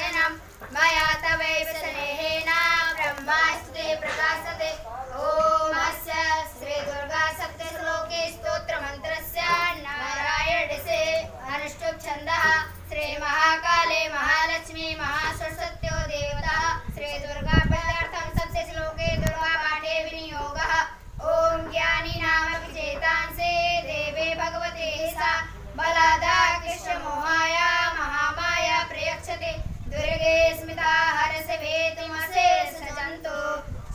वदनं मया तवैव स्नेहेन ब्रह्मास्ते प्रकाशते। ॐ अस्य श्री दुर्गा सप्तश्लोके स्तोत्रमन्त्रस्य नारायणसे अनुष्टुप् छन्दः। श्री महाकाले महालक्ष्मी महासरस्वत्यो देवता श्री दुर्गा पदार्थं सप्तश्लोके दुर्गा पाठे विनियोगः। ॐ ज्ञानी नाम विजेतांसे देवे भगवते सा बलादा कृष्णमोहाय महामाया प्रयक्षते। दुर्गे स्मिता हरसे भेतुमसे सजन्तो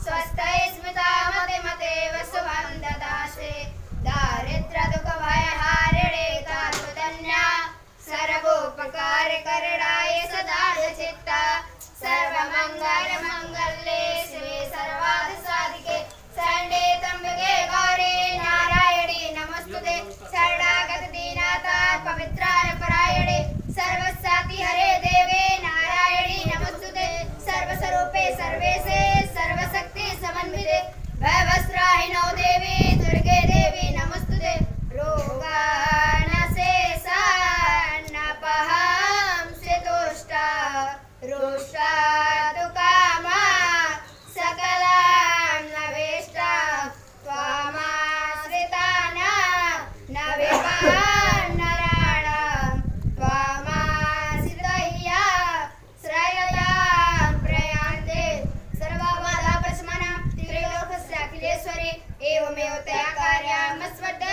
स्वस्थै स्मिता मते मते वसुवं ददासे। दारिद्र्य दुःख भय हारिणे तात्वतन्या सर्वोपकारकरणाय सदा चित्ता। सर्वमंगल मंगल्ये शिवे सर्वार्थसाधिके शरण्ये त्र्यंबके गौरी नारायणी नमोस्तुते। शरणागत दीनानाथ पवित्राय परायणे सर्वसाति हरे देवे नारायणी नमोस्तुते। सर्वस्वरूपे सर्वेशे सर्वशक्ति समन्विते भवस्त्राहिनो देवी दुर्गे देवी नमोस्तुते। रोगानशेषा नपहं सितुष्टा रुष्टा दुकामा सकलां नवेष्टा त्वामाश्रिताना न विपन्नराणां त्वामाश्रितया श्रयतां प्रयान्ते। सर्वबाधाप्रशमनं त्रिलोकस्य अखिलेश्वरी एवमेव तया कार्यामस्वद्